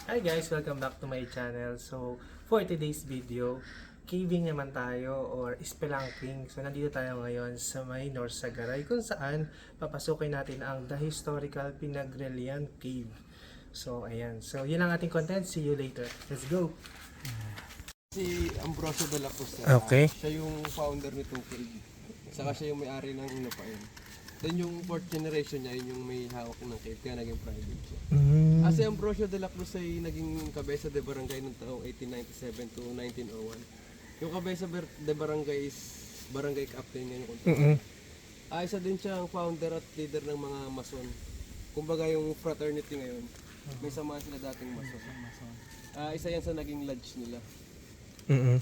Hi guys! Welcome back to my channel. So, for today's video, caving naman tayo or spelunking. So, nandito tayo ngayon sa may North Sagaray kung saan papasukin natin ang The Historical Pinagrelian Cave. So, ayan. So, yun ang ating content. See you later. Let's go! Si Ambrosio de la Cruz, Okay. siya yung founder ni Tukig. Saka siya yung may-ari ng Inupain. Then yung fourth generation niya, yun yung may hawak ng cave, kaya naging private siya. Si Ambrosio de la Cruz ay naging kabesa de barangay noong taong 1897 to 1901. Yung kabesa de barangay is barangay captain niya yung isa din siya ang founder at leader ng mga mason. Kumbaga yung fraternity ngayon, may samahan sila dating mason. Isa yan sa naging lodge nila.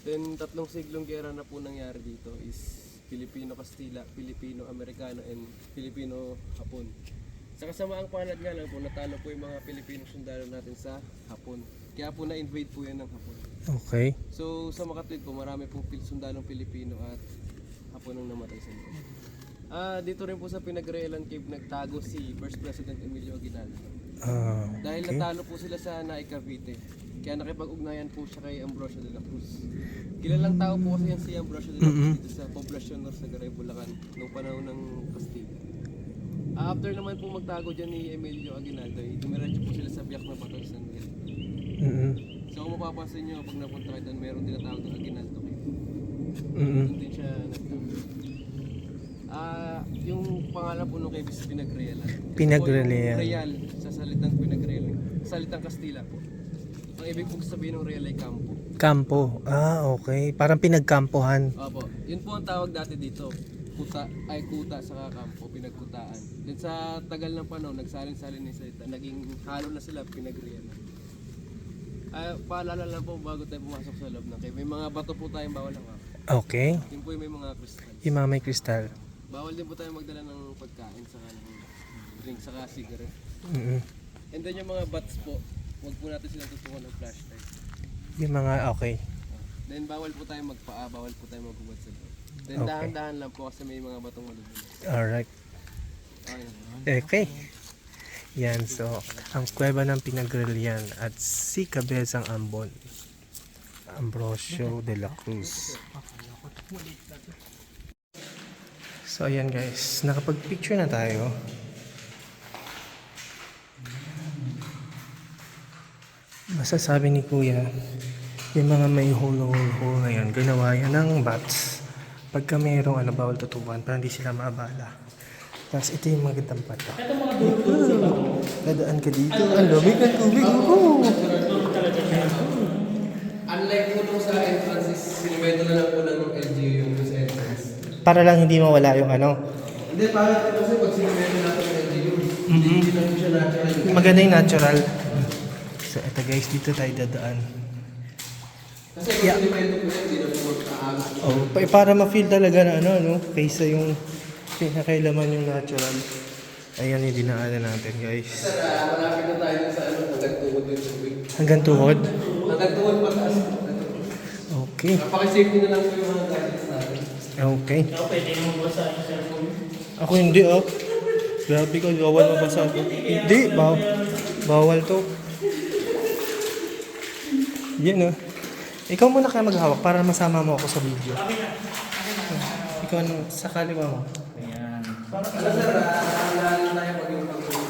Then 3 siglong gera na po nangyari dito is Filipino-Kastila, Filipino-Amerikano, and Filipino-Hapon. Sa kasamaang palad nga lang po, natalo po yung mga Pilipino sundalo natin sa Hapon. Kaya po na-invade po yan ng Hapon. Okay. So sa makatwid po, marami pong sundalong Pilipino at Hapon ang namatay sa loob. Dito rin po sa Pinagrelan Cave nagtago si First President Emilio Aguinaldo. Dahil natalo po sila sa Naik Cavite. Kaya nakipag-ugnayan po siya kay Ambrosio de la Cruz. Kilalang tao po kasi yan si Ambrosio de la Cruz dito sa poblasyon North Sagaray, Bulacan noong panahon ng Castilla. After naman po magtago dyan ni Emilio Aguinaldo, dumiretso po sila sa biyak na bato sa San Miguel. So kung mapapansin nyo, pag napunta kayo doon, meron tinatawag ng Aguinaldo Cave. Doon din siya nagtago. Yung pangalan po nung cave is Pinagrelan. Pinagrelan. Real sa salitang Pinagrelan. Salitang Kastila po. Ang ibig pong sabihin ng real ay kampo. Kampo. Okay. Parang pinagkampuhan. Opo. Yun po ang tawag dati dito. Kuta saka kampo, pinagkutaan. Then sa tagal ng panahon, nagsalin-salin ni salita. Naging halo na sila, Pinagrelan. Paalala lang po bago tayo pumasok sa loob ng cave. May mga bato po tayong bawal hangak. Okay. Yun po yung may mga crystals. Yung mga may kristal. Bawal din po tayo magdala ng pagkain saka ng drink saka cigarette. And then yung mga bats po, huwag po natin silang tutukan ng flashlight. Yung mga, okay. Then bawal po tayo magpaa, bawal po tayo magbubat sa loob. Then Okay. dahan-dahan lang po kasi may mga batong malulunod. Alright. Okay. Yan, so, ang kuweba ng Pinagrelan at si Cabezang Ambon. Ambrosio de la Cruz. So, ayan guys. Nakapag-picture na tayo. Masasabi ni Kuya, yung mga may hole-hole na yan, ginawa yan ng bats. Pagka mayroong bawal tutukan, para hindi sila maabala. Tapos ito yung magandang pato. Dadaan ka dito. Ang lamig ng tubig. Unlike po nung sa entrance is sinimento na lang po ng LGU yung sa entrance. Para lang hindi mawala yung Hindi, para kasi pag sinimento natin ng LGU, hindi lang po siya natural. maganda yung natural. So ito guys, dito tayo dadaan. Kasi pag sinimento po yan, hindi na po magkaaga. Para ma-feel talaga na kaysa yung pinakailaman yung natural. Ayan yung dinaanan natin guys. Sir, malapit na tayo sa hanggang tuhod yung tubig. Hanggang tuhod? Hanggang tuhod pataas. Okay. Napaka-safety na lang po yung mga gadgets natin. Okay. Pwede mo basa yung cellphone? Ako hindi Grabe ko, bawal mabasa ako. Hindi, bawal to. Yan Ikaw muna kaya maghawak para masama mo ako sa video. Ikaw sa kaliwa mo. Ayan. Sir, tayo mag yung pagtulog.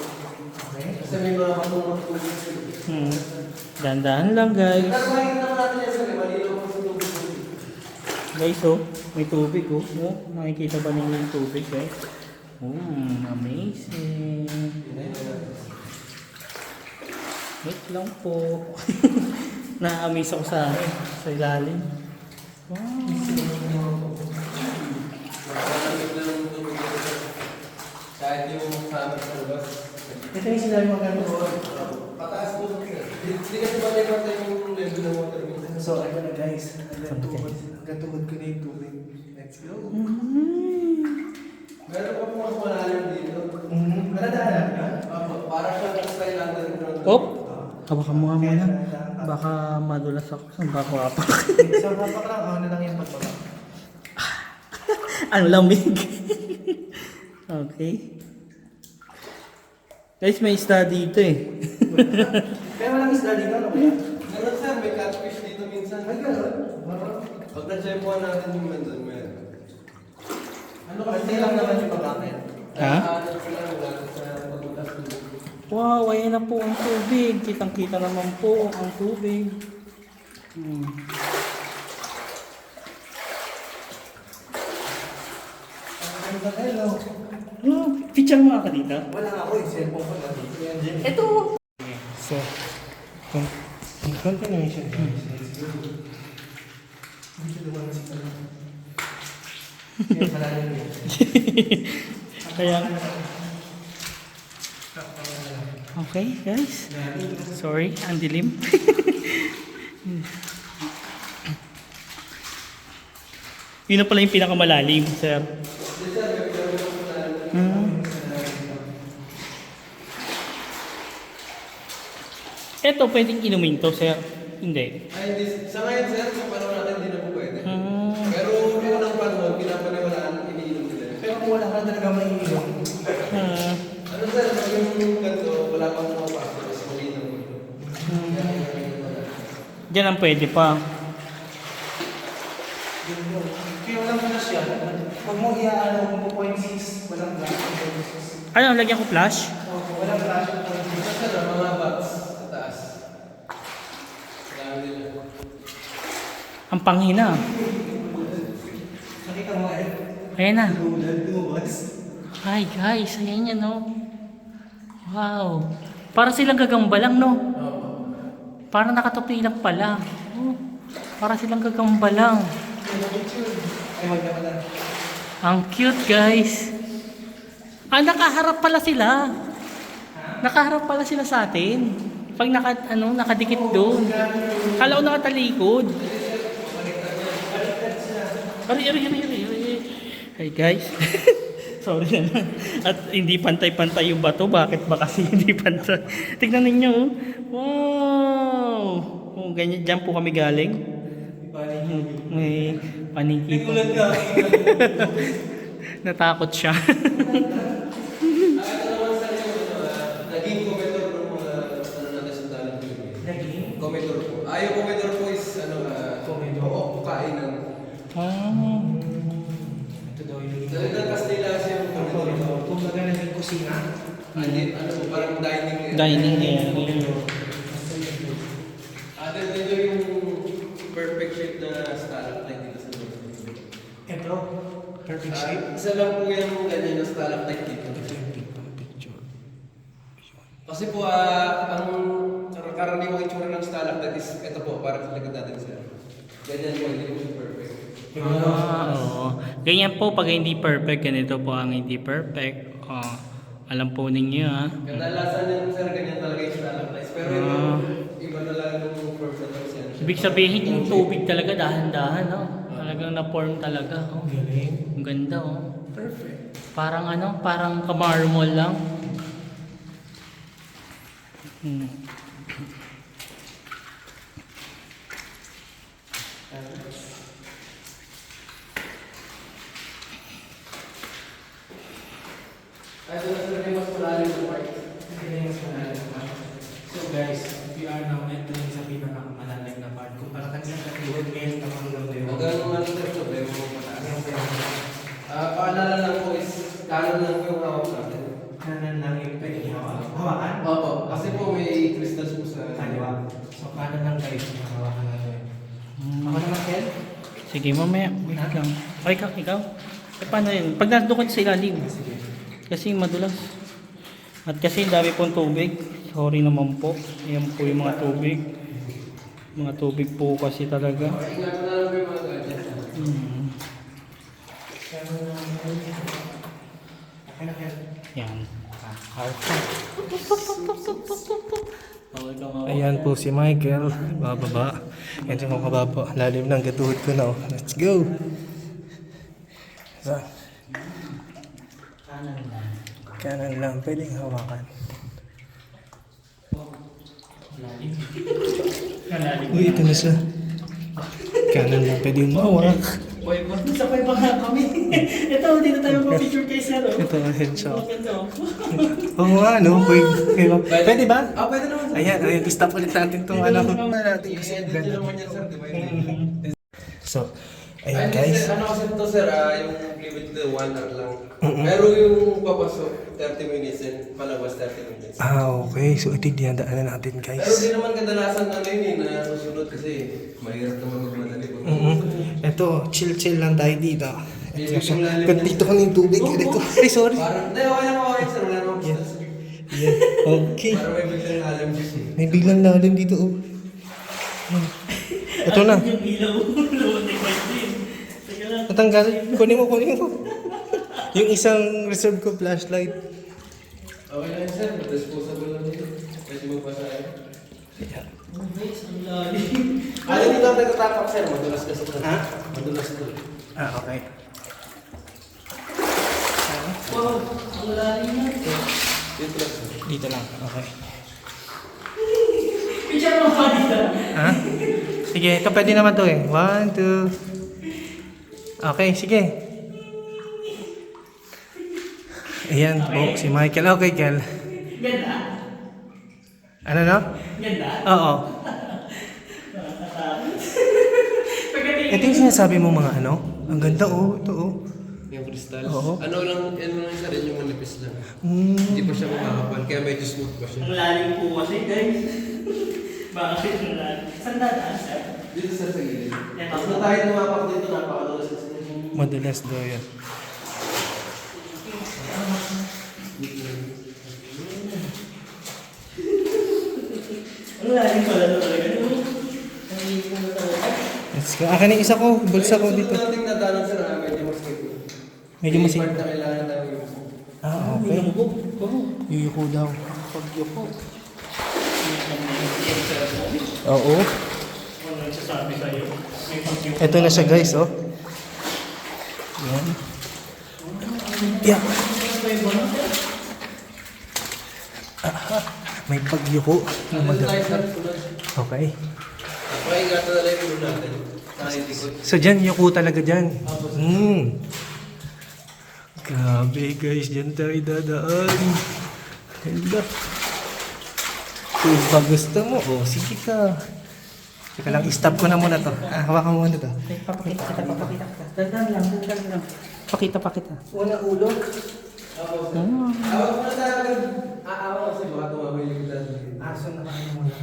Kasi may mga matulog tubig. Dandahan lang guys. Pero makikita naman natin yan, sir. Malinaw po sa tubig. Guys may tubig Makikita ba ninyo yung tubig guys? Amazing. Wait lang po. Na-amaze ako sa ilalim. Wow. Kahit yung sa amin sa labas. Ito yung sinabi mo gano'n. Pataas po sir. Hindi kasi ba may mata yung level ng water minsan. So, ito na guys. Hanggang tuhod ko na yung tubig. Let's go. Meron pa po mas malalim dito. Nadaanan ka? Para siya ng style underground. Hawakan mo nga muna. Baka madulas ako. Saan ba ako apak? So, hapak lang. Ano lang yung pagbaba. Ang lamig. Okay. Guys, may isda dito Kaya walang isda dito, ano kaya? Meron sir, may catfish dito minsan. Ay, gano'n? Pag na-chepuan natin yung nandun, meron. Ano kasi lang naman yung pagkakin? Ha? Ano ko lang, wala sa pagbutas. Wow, ayan na po ang tubig. Kitang-kita naman po ang tubig. Ano ba kayo? Picture mo ka dito. Wala ako, yung cellphone ko na dito. Yan din. Ito. So, continuation guys. Dito naman si Pala. Kaya pala rin yun. Kaya... Okay, guys. Sorry, ang dilim. Yun na pala yung pinakamalalim, sir. Ito, pwedeng inumin to, sir. Hindi. Ay, hindi. Sa ngayon sir, sa panahon natin, hindi na po pwede. Ah. Pero noong unang panahon, pinapaniwalaan, iniinom nila. Pero kung wala ka talaga maiinom. Ah. Ano sir, pag yung ganito, wala pang mga factors, mag-inom mo. Diyan ang pwede pa. Kaya walang flash yan. Pag mo iaano mo 0.6, walang flash. Ano, lagyan ko flash? Walang flash. Ito sir, mga box sa taas. Dami nila. Ang panghina. Nakita mo eh. Ayan na. Lumabas. Hi guys, ayan yan no. Wow. Para silang gagamba lang no. Para nakatupi lang pala. Oh, para silang gagamba lang. Ay, magkama na. Ang cute guys. Ah, nakaharap pala sila. Nakaharap pala sila sa atin. Pag nakadikit doon. Kala ko nakatalikod. Ari. Hi guys. Sorry naman. At hindi pantay-pantay yung bato. Bakit ba kasi hindi pantay? Tignan ninyo. Oh. Wow. Oh, ganyan. Diyan po kami galing. May paniki po. Natakot siya. Naging comedor ng mga ano natin sa dalang Pilipinas. Naging? Comedor po. Yung comedor po is Comedor? Oo, kainan. Ah. Ito daw yung Sa ng Kastila siya yung comedor. Kung baga naging kusina. Parang dining area. Dining area. Dito yung perfect shape na stalactite dito sa loob. Ito, perfect shape. Isa lang po yung ganyan na stalactite dito. Kasi po, ang karaniwang itsura ng stalactite is ito po, parang sa likod natin sir. Ganyan po, hindi po siya perfect. Oo. Ganyan po pag hindi perfect, ganito po ang hindi perfect. Alam po ninyo ha. Kadalasan yan sir, ganyan talaga yung stalactites. Pero iba na lang yung form na tapos yan. Ibig sabihin yung tubig talaga dahan-dahan, no? Talagang na-form talaga. Oh. Galing. Ang ganda, oh. Perfect. Parang parang kamarmol lang. Ay, ito na sir, may mas malalim na part. So guys, we are now entering sa pinakamalalim na part. Kung para kanina katulad ngayon na hanggang ngayon. Huwag ganun natin sir, problema mo mataas. Paalala lang po is, kanan lang po yung hawak natin. Kanan lang yung pwede hawak. Hawakan? Opo, kasi po may crystals po sa Kaliwa. So kanan lang guys, yung hawakan natin. Ako naman, Ken? Sige, mamaya. Wait lang. Ay, ikaw? Paano yun? Pag nandun sa ilalim. Sige. Kasi madulas. At kasi dami pong tubig. Sorry naman po. Ayan po yung mga tubig. Mga tubig po kasi talaga. Ingatan na lang po yung mga gadget. Okay na, Ken. Yan. Ayan po si Michael, bababa. Yan siya mga kababa. Lalim ng gatuhod ko na. Let's go! So, kanan lang, pwedeng hawakan. Uy, ito na siya. Kanan lang, pwedeng mahawak. Boy, ba't nasakay pa nga kami? Ito, dito tayo mag-picture kay Sir. Oh. Ito, headshot. Ang ganda, oh. Oo nga, no? Pwede ba? Pwede naman sir. Ayan, stop ulit natin itong ano. Natin kasi I-edit nyo naman yan sir, di ba? So, ayan guys. Ano kasi ito sir, yung limit to 1 hour lang. Pero yung papasok, 30 minutes and palabas 30 minutes. Okay. So, ito yung dinadaanan natin Pero guys. di naman kadalasan ano yun na susunod kasi mahirap naman magmadali. Ito, chill lang tayo dito. Yung lalim Kung dito kami yung tubig. Dito. Ay, sorry. Parang, hindi, okay lang okay sir, wala namang stress. Yan. Okay. Parang may biglang alam dyan. May biglang lalim dito. Oh. Ito na. Yung ilaw, lumating pa din. Teka lang. Natanggal. Kunin mo. Yung isang reserve ko flashlight. Okay lang sir, disposable lang dito. Pwede magpasahin. Guys, ang lalim. Dito ang nagtatapak sir, madulas kasi ito. Ha? Madulas ito. Okay. Wow, ang lalim na. Dito lang sir. Dito lang. Okay. Picture mo pa dito. Ha? Sige, ito pwede naman to eh. 1, 2. Okay, sige. Ayan, si Michael. Okay, Kel. Ganda. Ano na? Ganda. Oo. Ito yung sinasabi mo mga ano? Ang ganda oh. Ito oh. Yung crystals. Oo. Ano lang sir, yung manipis lang. Mm. Hindi pa siya makakapal, kaya medyo smooth pa siya. Ang lalim po kasi, guys. Bakit ang lalim? Saan dadaan, sir? Dito sir sa gilid. Yan. Tapos na tayo tumapak dito, napakadulas kasi. Madalas daw yan. Ang lalim pala talaga. Ang lipo na talaga. Let's go. Akin yung isa ko. Bulsa ko dito. Sunod nating nadalan sir, medyo mas quick. Medyo Yung masig. part na kailangan namin yung Okay. Yuyuko daw. Pagyuko. Oo. Ano nagsasabi sa'yo? May pagyuko. Ito na siya guys oh. Yan. Yeah. May pagyuko. Ano tayo sir? Okay. Okay, gata na lang yung ulo natin. Nakalikod. So dyan, yuko talaga dyan. Grabe guys, dyan tayo dadaan. Ganda. Kung pa gusto mo, oh sige ka. Teka lang, i-stop ko na muna to. Hawakan mo muna to. Papakita kita. Dandan lang. Pakita. Una ulo. Awak muna tayo agad. Aawa kasi baka tumama yung dati. Aso na kayo muna.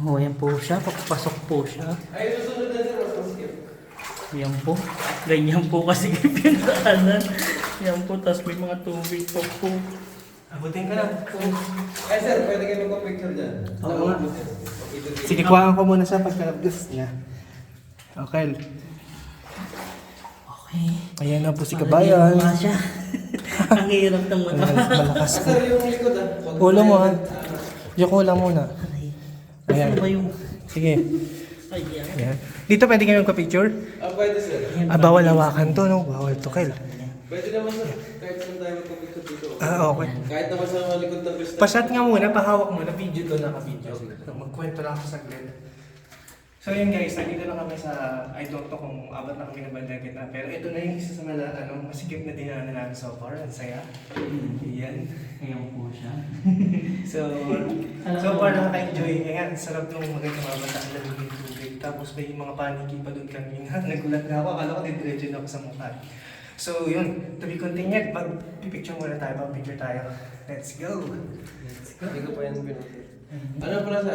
Oh, yan po siya. Papasok po siya. Ay, susunod na sir, mas skip. Yan po. Ganyan po kasi pinagdaanan. Yan po. Tapos may mga tubig pa po. Abutin ka lang. Ay sir, pwede kayo magpa-picture dyan. Oo nga. Sige, kuhaan ko muna siya pagkalabdas niya. Okay. Okay. Ayan na po si Kabayan. Parang siya. Ang hirap ng mata. Malakas ko. Sir, yung likod Ulo mo ha. Yuko lang muna. Ayan. Ano ba yung... Sige. Ay, yan. Ayan. Dito pwede kayo magka-picture? Pwede sir. Bawal hawakan to, no? Bawal to, Kel. Pwede naman sir. Kahit saan tayo magpa-picture dito. Okay. Kahit naman sa likod ng crystal. Pasat nga muna, pahawak muna. Video to, naka-video. Magkwento lang ako saglit. So yun guys, nandito na kami sa, I don't know kung abot na kami ng bandang kita, pero ito na yung isa sa masikip na dinaanan namin so far. Ang saya. Yan. Ngayon po siya. So far nakaka-enjoy. Ayan, sarap nung magandang mabataan na yung tubig. Tapos may mga paniki pa doon kanina. Nagulat na ako, akala ko didiretso na ako sa mukha. So yun, to be continued. Mag-picture muna tayo, pag-picture tayo. Let's go! Hindi ko pa yan pinag. Ano pala sa